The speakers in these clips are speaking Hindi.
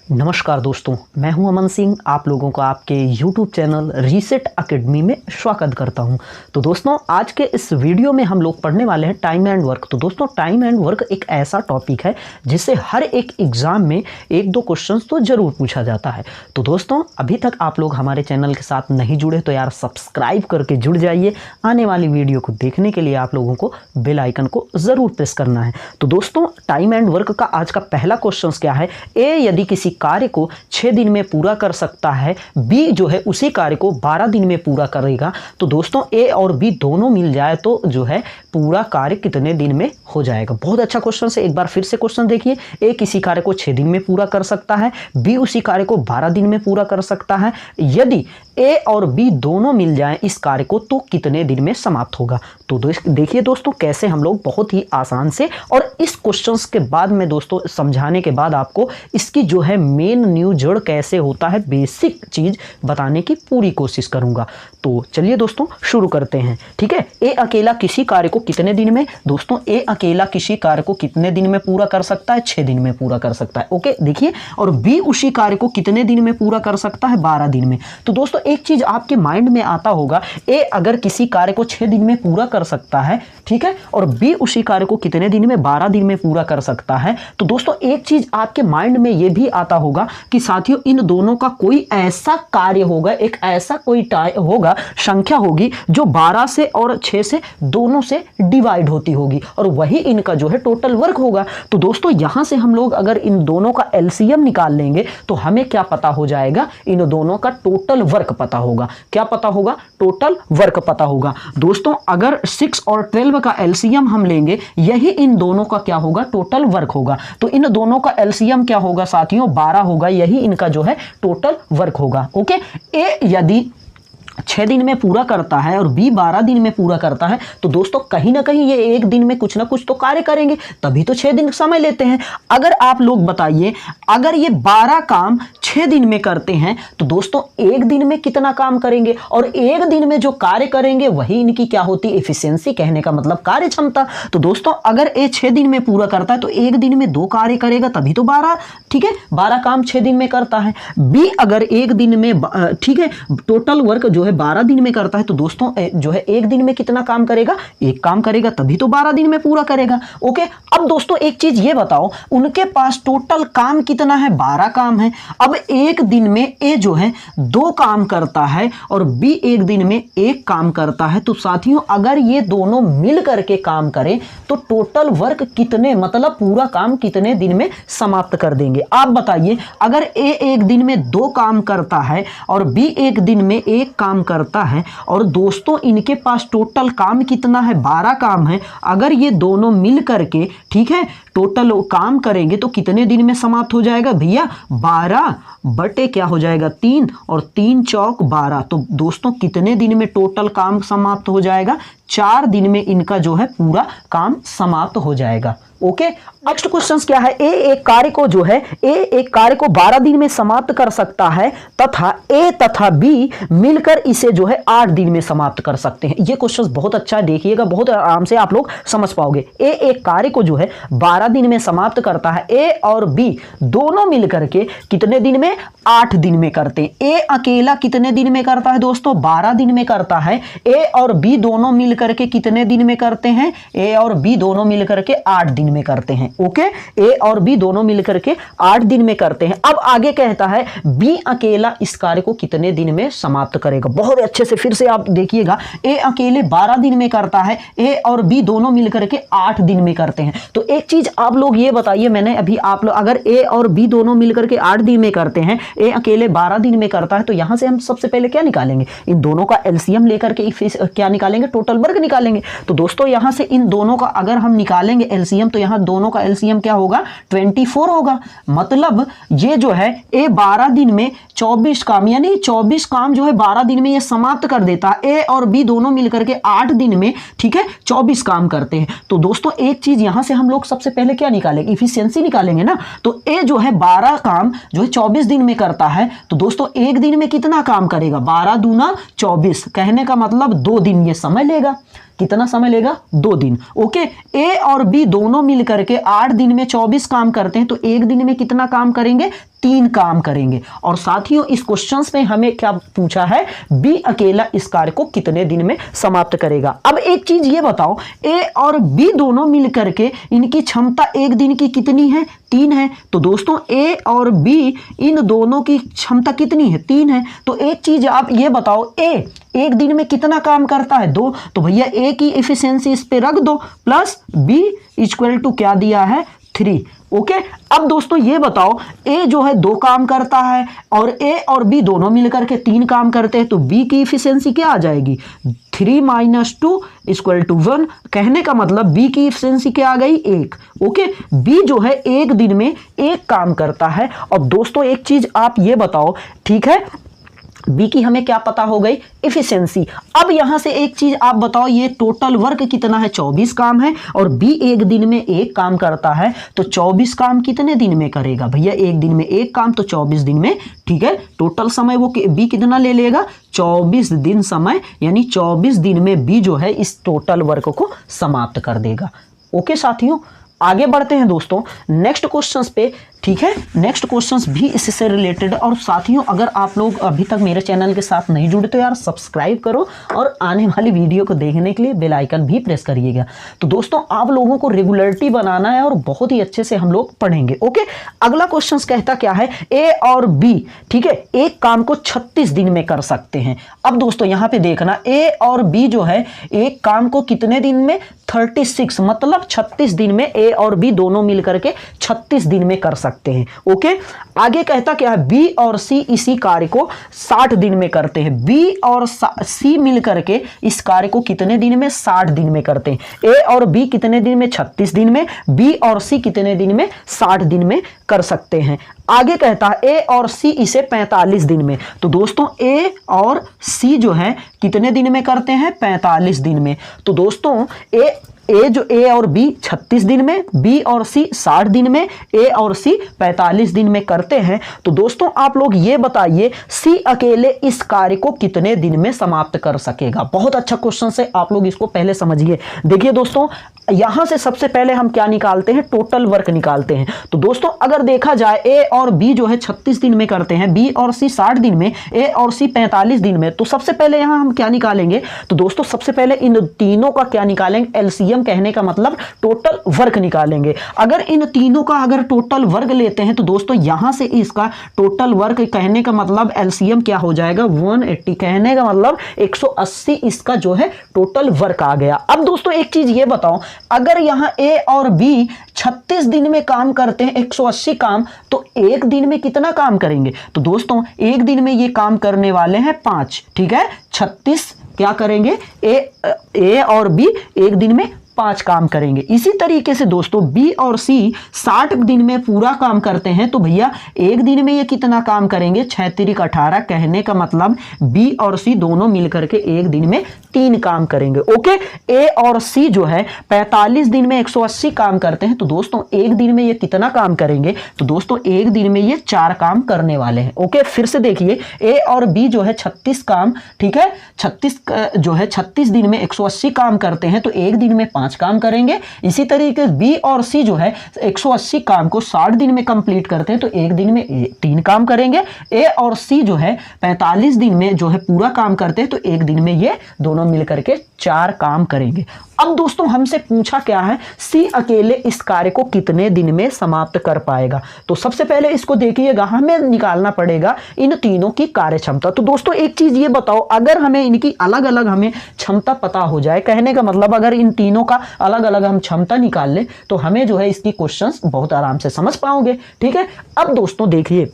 नमस्कार दोस्तों, मैं हूं अमन सिंह। आप लोगों को आपके YouTube चैनल रीसेट एकेडमी में स्वागत करता हूं। तो दोस्तों, आज के इस वीडियो में हम लोग पढ़ने वाले हैं टाइम एंड वर्क। तो दोस्तों, टाइम एंड वर्क एक ऐसा टॉपिक है जिससे हर एक एग्जाम में एक दो क्वेश्चंस तो जरूर पूछा जाता है। तो दोस्तों, अभी तक आप लोग हमारे चैनल के साथ नहीं जुड़े तो यार सब्सक्राइब करके जुड़ जाइए। आने वाली वीडियो को देखने के लिए आप लोगों को बेल आइकन को ज़रूर प्रेस करना है। तो दोस्तों, टाइम एंड वर्क का आज का पहला क्वेश्चन क्या है? ए यदि किसी कार्य को 6 दिन में पूरा कर सकता है, बी जो है उसी कार्य को 12 दिन में पूरा करेगा। तो दोस्तों, ए और बी दोनों मिल जाए तो जो है पूरा कार्य कितने दिन में हो जाएगा? बहुत अच्छा क्वेश्चन है। एक बार फिर से क्वेश्चन देखिए। ए किसी कार्य को 6 दिन में पूरा कर सकता है, बी उसी कार्य को 12 दिन में पूरा कर सकता है। यदि ए और बी दोनों मिल जाएं इस कार्य को तो कितने दिन में समाप्त होगा? तो देखिए दोस्तों, कैसे हम लोग बहुत ही आसान से, और इस क्वेश्चंस के बाद में दोस्तों समझाने के बाद आपको इसकी जो है मेन न्यू जड़ कैसे होता है, बेसिक चीज बताने की पूरी कोशिश करूंगा। तो चलिए दोस्तों शुरू करते हैं। ठीक है, ए अकेला किसी कार्य को कितने दिन में? दोस्तों, ए अकेला किसी कार्य को कितने दिन में पूरा कर सकता है? 6 दिन में पूरा कर सकता है। ओके, देखिए। और बी उसी कार्य को कितने दिन में पूरा कर सकता है? 12 दिन में। तो दोस्तों, एक चीज आपके माइंड में आता होगा, ए अगर किसी कार्य को 6 दिन में पूरा कर सकता है, ठीक है, और बी उसी कार्य को कितने दिन में? 12 दिन में पूरा कर सकता है। तो दोस्तों, एक चीज आपके माइंड में यह भी आता होगा कि साथियों, इन दोनों का कोई ऐसा कार्य होगा, एक ऐसा कोई होगा, संख्या होगी जो 12 से और 6 से दोनों से डिवाइड होती होगी, और वही इनका जो है टोटल वर्क होगा। तो दोस्तों, यहां से हम लोग अगर इन दोनों का एलसीएम निकाल लेंगे तो हमें क्या पता हो जाएगा? इन दोनों का टोटल वर्क पता होगा। क्या पता होगा? टोटल वर्क पता होगा। दोस्तों, अगर 6 और 12 का एलसीएम हम लेंगे, यही इन दोनों का क्या होगा? टोटल वर्क होगा। तो इन दोनों का एलसीएम क्या होगा साथियों? 12 होगा। यही इनका जो है टोटल वर्क होगा। ओके, ए यदि 6 दिन में पूरा करता है और बी 12 दिन में पूरा करता है, तो दोस्तों कहीं ना कहीं ये एक दिन में कुछ ना कुछ तो कार्य करेंगे, तभी तो 6 दिन समय लेते हैं। अगर आप लोग बताइए, अगर ये 12 काम 6 दिन में करते हैं तो दोस्तों एक दिन में कितना काम करेंगे? और एक दिन में जो कार्य करेंगे वही इनकी क्या होती है? एफिशिएंसी, कहने का मतलब कार्य क्षमता। तो दोस्तों, अगर ए 6 दिन में पूरा करता है तो एक दिन में 2 कार्य करेगा, तभी तो 12, ठीक है, 12 काम 6 दिन में करता है। बी अगर एक दिन में, ठीक है, टोटल वर्क जो 12 दिन में करता है, तो दोस्तों जो है एक दिन में कितना काम करेगा? एक काम करेगा, तभी तो 12 दिन में पूरा करेगा। ओके, अब दोस्तों एक चीज ये बताओ, उनके पास टोटल काम कितना है? 12 काम है। अब एक दिन में ए जो है 2 काम करता है और बी एक दिन में 1 काम करता है। तो साथियों, अगर ये दोनों मिल करके काम करें तो टोटल वर्क कितने, मतलब पूरा काम कितने दिन में समाप्त कर देंगे? आप बताइए। अगर ए एक दिन में 2 काम करता है और बी एक दिन में 1 काम करता है, और दोस्तों इनके पास टोटल काम कितना है? 12 काम है। अगर ये दोनों मिल करके, ठीक है, टोटल काम करेंगे तो कितने दिन में समाप्त हो जाएगा भैया? 12 बटे क्या हो जाएगा? 3, और 3 चौक 12। तो दोस्तों कितने दिन में टोटल काम समाप्त हो जाएगा? 4 दिन में इनका जो है पूरा काम समाप्त हो जाएगा। ओके, नेक्स्ट क्वेश्चन क्या है? ए एक कार्य को जो है, ए एक कार्य को 12 दिन में समाप्त कर सकता है तथा ए तथा बी मिलकर इसे जो है 8 दिन में समाप्त कर सकते हैं। ये क्वेश्चन बहुत अच्छा देखिएगा, बहुत आराम से आप लोग समझ पाओगे। ए एक कार्य को जो है 12 दिन में समाप्त करता है। ए और बी दोनों मिलकर के कितने दिन में? 8 दिन में करते हैं। ए अकेला कितने दिन में करता है दोस्तों? 12 दिन में करता है। ए और बी दोनों मिलकर के कितने दिन में करते हैं? ए और बी दोनों मिलकर के 8 दिन में करते हैं। ओके, ए और बी दोनों मिलकर के 8 दिन में करते हैं। अब आगे कहता है बी अकेला इस कार्य को कितने दिन में समाप्त करेगा? बहुत अच्छे से फिर से आप देखिएगा। ए अकेले 12 दिन में करता है, ए और बी दोनों मिलकर के 8 दिन में करते हैं। तो एक चीज आप लोग ये बताइए, मैंने अभी आप लोग, अगर ए और बी दोनों मिलकर के 8 दिन में करते हैं, ए अकेले 12 दिन में करता है, तो यहां से हम सबसे पहले क्या निकालेंगे? इन दोनों का एलसीएम लेकर के क्या निकालेंगे? टोटल वर्क निकालेंगे। तो दोस्तों यहां से इन दोनों का अगर हम निकालेंगे एलसीएम, तो यहां दोनों का एलसीएम क्या होगा? 24 होगा। मतलब ये जो है ए 12 दिन में 24 काम, यानी 24 काम जो है 12 दिन में ये समाप्त कर देता है। ए और बी दोनों मिलकर के 8 दिन में, ठीक है, 24 काम करते हैं। तो दोस्तों एक चीज यहां से हम लोग सबसे पहले क्या निकालेंगे? इफिशियंसी निकालेंगे ना। तो ए जो है 12 काम जो है 24 दिन में करता है, तो दोस्तों एक दिन में कितना काम करेगा? 12 दूना 24, कहने का मतलब 2 दिन ये समय लेगा। कितना समय लेगा 2 दिन। ओके, ए और बी दोनों मिल करके 8 दिन में 24 काम करते हैं, तो एक दिन में कितना काम करेंगे, 3 काम करेंगे। और साथियों इस क्वेश्चन में हमें क्या पूछा है, बी अकेला इस कार्य को कितने दिन में समाप्त करेगा। अब एक चीज ये बताओ, ए और बी दोनों मिल करके इनकी क्षमता एक दिन की कितनी है, 3 है। तो दोस्तों ए और बी इन दोनों की क्षमता कितनी है, 3 है। तो एक चीज आप ये बताओ, ए एक दिन में कितना काम करता है, 2। तो भैया ए की एफिशिएंसी इस पे रख दो, प्लस बी इक्वल टू क्या दिया है, 3। ओके, अब दोस्तों ये बताओ, ए जो है 2 काम करता है और ए और बी दोनों मिलकर के 3 काम करते हैं, तो बी की एफिशिएंसी क्या आ जाएगी, 3 - 2 = 1। कहने का मतलब बी की एफिशिएंसी क्या आ गई, 1। ओके, बी जो है एक दिन में 1 काम करता है। और दोस्तों एक चीज आप ये बताओ, ठीक है, बी की हमें क्या पता हो गई, एफिशिएंसी। अब यहां से एक चीज आप बताओ, ये टोटल वर्क कितना है, 24 काम है, और बी एक दिन में 1 काम करता है, तो 24 काम कितने दिन में करेगा भैया, एक दिन में 1 काम, तो 24 दिन में। ठीक है, टोटल समय वो बी कितना ले लेगा, 24 दिन समय, यानी 24 दिन में बी जो है इस टोटल वर्क को समाप्त कर देगा। ओके साथियों, आगे बढ़ते हैं दोस्तों नेक्स्ट क्वेश्चंस पे। ठीक है, नेक्स्ट क्वेश्चंस भी इससे रिलेटेड। और साथियों अगर आप लोग अभी तक मेरे चैनल के साथ नहीं जुड़े तो यार सब्सक्राइब करो और आने वाली वीडियो को देखने के लिए बेल आइकन भी प्रेस करिएगा। तो दोस्तों आप लोगों को रेगुलरिटी बनाना है और बहुत ही अच्छे से हम लोग पढ़ेंगे। ओके, अगला क्वेश्चन कहता क्या है, ए और बी, ठीक है, एक काम को 36 दिन में कर सकते हैं। अब दोस्तों यहां पे देखना, ए और बी जो है एक काम को कितने दिन में, 36, मतलब 36 दिन में ए और बी दोनों मिलकर के 36 दिन में कर सकते हैं। ओके, आगे कहता क्या है, बी और सी इसी कार्य को 60 दिन में करते हैं। बी और सी मिलकर के इस कार्य को कितने दिन में, 60 दिन में करते हैं। ए और बी कितने दिन में, 36 दिन में। बी और सी कितने दिन में, 60 दिन में कर सकते हैं। आगे कहता है ए और सी इसे 45 दिन में। तो दोस्तों ए और सी जो है कितने दिन में करते हैं, 45 दिन में। तो दोस्तों ए और बी 36 दिन में, बी और सी 60 दिन में, ए और सी 45 दिन में करते हैं। तो दोस्तों आप लोग ये बताइए, सी अकेले इस कार्य को कितने दिन में समाप्त कर सकेगा। बहुत अच्छा क्वेश्चन है, आप लोग इसको पहले समझिए। देखिए दोस्तों यहां से सबसे पहले हम क्या निकालते हैं, टोटल वर्क निकालते हैं। तो दोस्तों अगर देखा जाए ए और बी जो है 36 दिन में करते हैं, बी और सी 60 दिन में, ए और सी 45 दिन में। तो सबसे पहले यहां हम क्या निकालेंगे, तो दोस्तों सबसे पहले इन तीनों का क्या निकालेंगे, एलसीएम, कहने का मतलब टोटल वर्क निकालेंगे। अगर इन तीनों का अगर टोटल वर्क लेते हैं तो दोस्तों यहां से इसका टोटल वर्क, कहने का मतलब एलसीएम क्या हो जाएगा, 180, कहने का मतलब 180 इसका जो है टोटल वर्क आ गया। अब दोस्तों एक चीज ये बताओ, अगर यहां ए और बी 36 दिन में काम करते हैं, 180 काम, तो एक दिन में कितना काम करेंगे। तो दोस्तों एक दिन में ये काम करने वाले हैं 5। ठीक है, 36 क्या करेंगे, ए और बी एक दिन में 5 काम करेंगे। इसी तरीके से दोस्तों बी और सी 60 दिन में पूरा काम करते हैं, तो भैया एक दिन में ये कितना काम करेंगे, 6 तिरिक 18, कहने का मतलब बी और सी दोनों मिलकर के एक दिन में 3 काम करेंगे। ओके, ए और सी जो है 45 दिन में 180 काम करते हैं, तो दोस्तों एक दिन में ये कितना काम करेंगे, तो दोस्तों एक दिन में ये 4 काम करने वाले हैं। ओके, फिर से देखिए, ए और बी जो है 36 काम, ठीक है, 36 दिन में 180 काम करते हैं, तो एक दिन में 5 काम करेंगे। इसी तरीके से बी और सी जो है 180 काम को 60 दिन में कंप्लीट करते हैं, तो एक दिन में 3 काम करेंगे। ए और सी जो है 45 दिन में जो है पूरा काम करते हैं, तो एक दिन में ये दोनों मिलकर के 4 काम करेंगे। अब दोस्तों हमसे पूछा क्या है, सी अकेले इस कार्य को कितने दिन में समाप्त कर पाएगा। तो सबसे पहले इसको देखिएगा, हमें निकालना पड़ेगा इन तीनों की कार्य क्षमता। तो दोस्तों एक चीज ये बताओ, अगर हमें इनकी अलग अलग हमें क्षमता पता हो जाए, कहने का मतलब अगर इन तीनों का अलग अलग हम क्षमता निकाल ले, तो हमें जो है इसकी क्वेश्चंस बहुत आराम से समझ पाओगे। ठीक है, अब दोस्तों देखिए,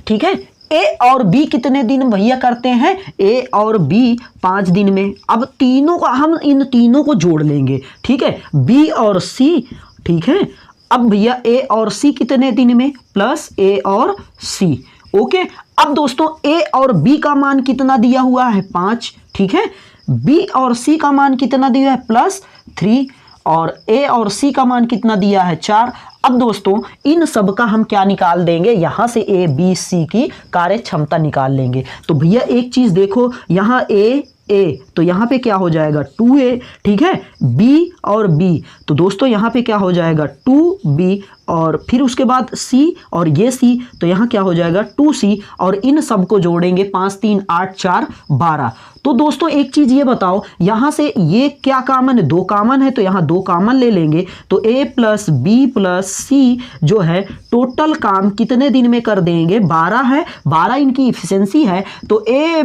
ठीक है, ए और बी कितने दिन भैया करते हैं, ए और बी 5 दिन में। अब तीनों का हम इन तीनों को जोड़ लेंगे, ठीक है, बी और सी, ठीक है। अब भैया ए और सी कितने दिन में, प्लस ए और सी। ओके, अब दोस्तों ए और बी का मान कितना दिया हुआ है, 5, ठीक है। बी और सी का मान कितना दिया है, +3, और ए और सी का मान कितना दिया है, 4। अब दोस्तों इन सब का हम क्या निकाल देंगे, यहां से ए बी सी की कार्य क्षमता निकाल लेंगे। तो भैया एक चीज देखो, यहां ए ए, तो यहाँ पे क्या हो जाएगा 2a, ठीक है। b और b, तो दोस्तों यहाँ पे क्या हो जाएगा 2b, और फिर उसके बाद c और ये c, तो यहाँ क्या हो जाएगा 2c, और इन सबको जोड़ेंगे 5 3 8 4 12। तो दोस्तों एक चीज ये बताओ, यहाँ से ये क्या कॉमन है, 2 कॉमन है, तो यहाँ 2 कॉमन ले लेंगे, तो a प्लस बी प्लस सी जो है टोटल काम कितने दिन में कर देंगे, 12 है, 12 इनकी इफिशिएंसी है, तो ए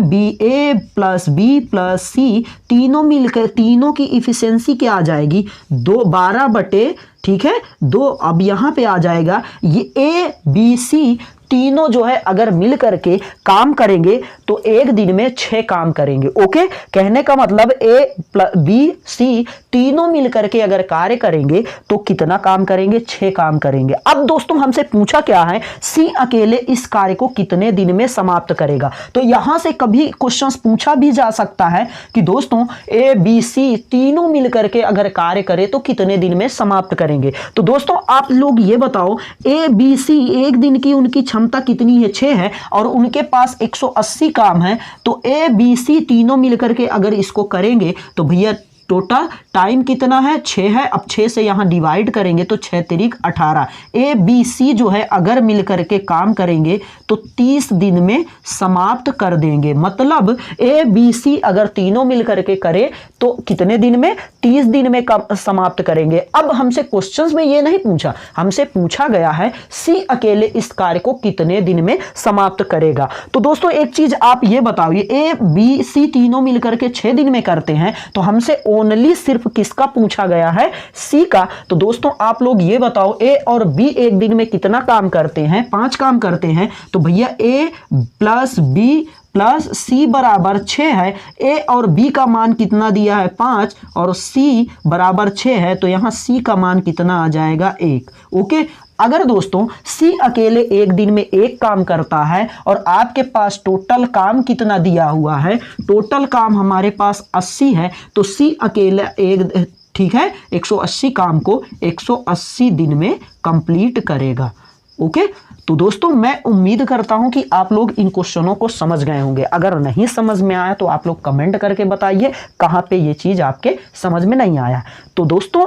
प्लस बी प्लस सी तीनों मिलकर तीनों की इफिशिएंसी क्या आ जाएगी 12 बटे, ठीक है 2। अब यहाँ पे आ जाएगा ये ए बी सी तीनों जो है अगर मिल करके काम करेंगे तो एक दिन में 6 काम करेंगे। ओके, कहने का मतलब ए बी सी तीनों मिल करके अगर कार्य करेंगे तो कितना काम करेंगे, 6 काम करेंगे। अब दोस्तों हमसे पूछा क्या है, सी अकेले इस कार्य को कितने दिन में समाप्त करेगा। तो यहां से कभी क्वेश्चन पूछा भी जा सकता है कि दोस्तों ए बी सी तीनों मिल करके अगर कार्य करे तो कितने दिन में समाप्त करेंगे। तो दोस्तों आप लोग ये बताओ, ए बी सी एक दिन की उनकी क्षमता कितनी है, 6 है, और उनके पास 180 काम है, तो ए बी सी तीनों मिलकर के अगर इसको करेंगे तो भैया टोटल टाइम कितना है, 6 है। अब 6 से यहां डिवाइड करेंगे तो 6 तिरिक 18। ए बी सी जो है अगर मिलकर के काम करेंगे तो 30 दिन में समाप्त कर देंगे। मतलब ए बी सी अगर तीनों मिलकर के करे तो कितने दिन में, 30 दिन में समाप्त करेंगे। अब हमसे क्वेश्चंस में ये नहीं पूछा, हमसे पूछा गया है सी अकेले इस कार्य को कितने दिन में समाप्त करेगा। तो दोस्तों एक चीज आप ये बताओ, ए बी सी तीनों मिलकर के 6 दिन में करते हैं, तो हमसे ओनली सिर्फ किसका पूछा गया है, सी का। तो दोस्तों आप लोग ये बताओ, ए और बी एक दिन में कितना काम करते हैं, 5 काम करते हैं, तो भैया ए प्लस बी प्लस सी बराबर 6 है। ए और बी का मान कितना दिया है 5 और सी बराबर 6 है, तो यहां सी का मान कितना आ जाएगा 1। ओके, अगर दोस्तों सी अकेले एक दिन में 1 काम करता है और आपके पास टोटल काम कितना दिया हुआ है, टोटल काम हमारे पास 80 है, तो सी अकेले एक, ठीक है 180 काम को 180 दिन में कंप्लीट करेगा। ओके, तो दोस्तों मैं उम्मीद करता हूं कि आप लोग इन क्वेश्चनों को समझ गए होंगे। अगर नहीं समझ में आया तो आप लोग कमेंट करके बताइए कहां पे ये चीज आपके समझ में नहीं आया। तो दोस्तों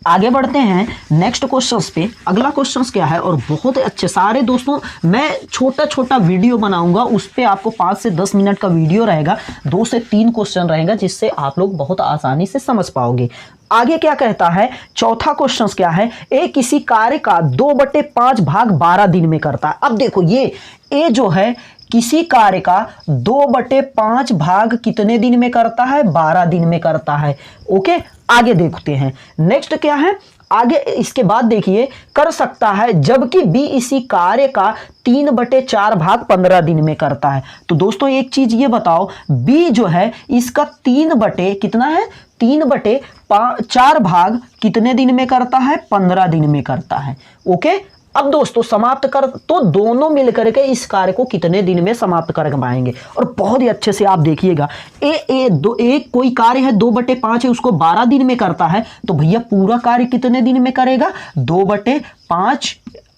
आगे बढ़ते हैं नेक्स्ट क्वेश्चंस पे। अगला क्वेश्चंस क्या है, और बहुत अच्छे सारे दोस्तों मैं छोटा छोटा वीडियो बनाऊंगा, उस पे आपको 5 से 10 मिनट का वीडियो रहेगा, 2 से 3 क्वेश्चन रहेगा, जिससे आप लोग बहुत आसानी से समझ पाओगे। आगे क्या कहता है, चौथा क्वेश्चन क्या है, ए किसी कार्य का 2/5 भाग 12 दिन में करता है। अब देखो ये ए जो है किसी कार्य का 2/5 भाग कितने दिन में करता है, 12 दिन में करता है। ओके, आगे देखते हैं नेक्स्ट क्या है। आगे इसके बाद देखिए, कर सकता है जबकि बी इसी कार्य का 3/4 भाग 15 दिन में करता है। तो दोस्तों एक चीज ये बताओ, बी जो है इसका 3 कितना है, 3/4 भाग कितने दिन में करता है, 15 दिन में करता है। ओके, अब दोस्तों समाप्त कर, तो दोनों मिलकर के इस कार्य को कितने दिन में समाप्त कर पाएंगे। और बहुत ही अच्छे से आप देखिएगा, एक कोई कार्य है 2/5 है, उसको 12 दिन में करता है, तो भैया पूरा कार्य कितने दिन में करेगा, 2/5,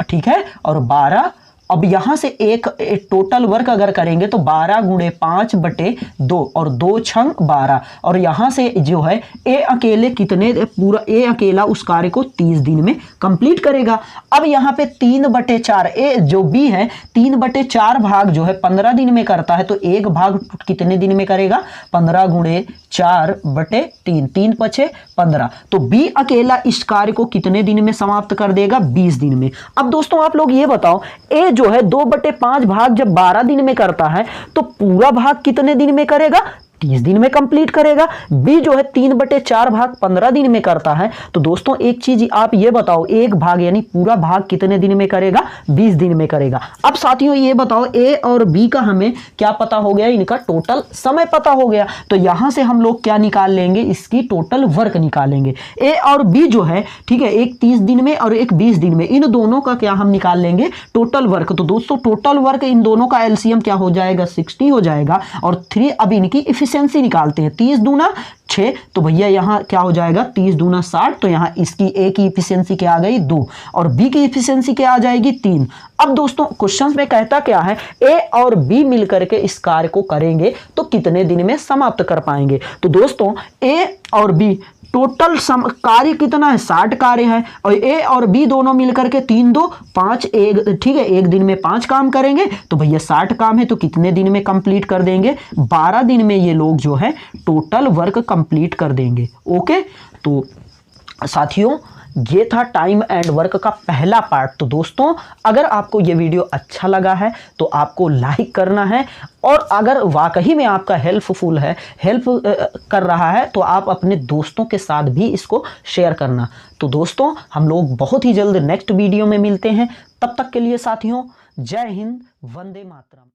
ठीक है, और 12। अब यहां से एक टोटल वर्क अगर करेंगे तो 12 × 5/2 और 2 छंग 12, और यहां से जो है ए अकेले कितने, पूरा ए अकेला उस कार्य को 30 दिन में कंप्लीट करेगा। अब यहां पे 3/4 ए जो बी है 3/4 भाग जो है 15 दिन में करता है, तो एक भाग कितने दिन में करेगा, 15 × 4/3, 3 × 15। तो बी अकेला इस कार्य को कितने दिन में समाप्त कर देगा, 20 दिन में। अब दोस्तों आप लोग ये बताओ, ए जो है 2/5 भाग जब 12 दिन में करता है तो पूरा भाग कितने दिन में करेगा, 30 दिन में कंप्लीट करेगा। बी जो है 3/4 भाग 15 दिन में करता है। तो दोस्तों एक चीज आप ये बताओ, एक भाग यानी पूरा भाग कितने दिन में करेगा, 20 दिन में करेगा। अब साथियों ये बताओ, ए और बी का हमें क्या पता हो गया, इनका टोटल समय पता हो गया, तो यहां से हम लोग क्या निकाल लेंगे, इसकी टोटल वर्क निकालेंगे। ए और बी जो है, ठीक है, एक 30 दिन में और एक 20 दिन में, इन दोनों का क्या हम निकाल लेंगे, टोटल वर्क। तो दोस्तों टोटल वर्क इन दोनों का एलसीएम क्या हो जाएगा, 60 हो जाएगा, और 3 अब इनकी इफिशिएंसी निकालते हैं। 30 दूना 6, तो भैया यहाँ क्या हो जाएगा 30 दूना 60, तो यहाँ इसकी ए की इफिशियंसी क्या आ गई 2 और बी की इफिशियंसी क्या आ जाएगी 3। अब दोस्तों क्वेश्चन में कहता क्या है, ए और बी मिलकर के इस कार्य को करेंगे तो कितने दिन में समाप्त कर पाएंगे। तो दोस्तों ए और बी टोटल कार्य कितना है 60 कार्य है और ए और बी दोनों मिलकर के 3 2 5 एक, ठीक है, एक दिन में 5 काम करेंगे तो भैया 60 काम है तो कितने दिन में कंप्लीट कर देंगे, 12 दिन में ये लोग जो है टोटल वर्क कंप्लीट कर देंगे। ओके, तो साथियों ये था टाइम एंड वर्क का पहला पार्ट। तो दोस्तों अगर आपको ये वीडियो अच्छा लगा है तो आपको लाइक करना है और अगर वाकई में आपका हेल्प कर रहा है तो आप अपने दोस्तों के साथ भी इसको शेयर करना। तो दोस्तों हम लोग बहुत ही जल्द नेक्स्ट वीडियो में मिलते हैं, तब तक के लिए साथियों जय हिंद, वंदे मातरम।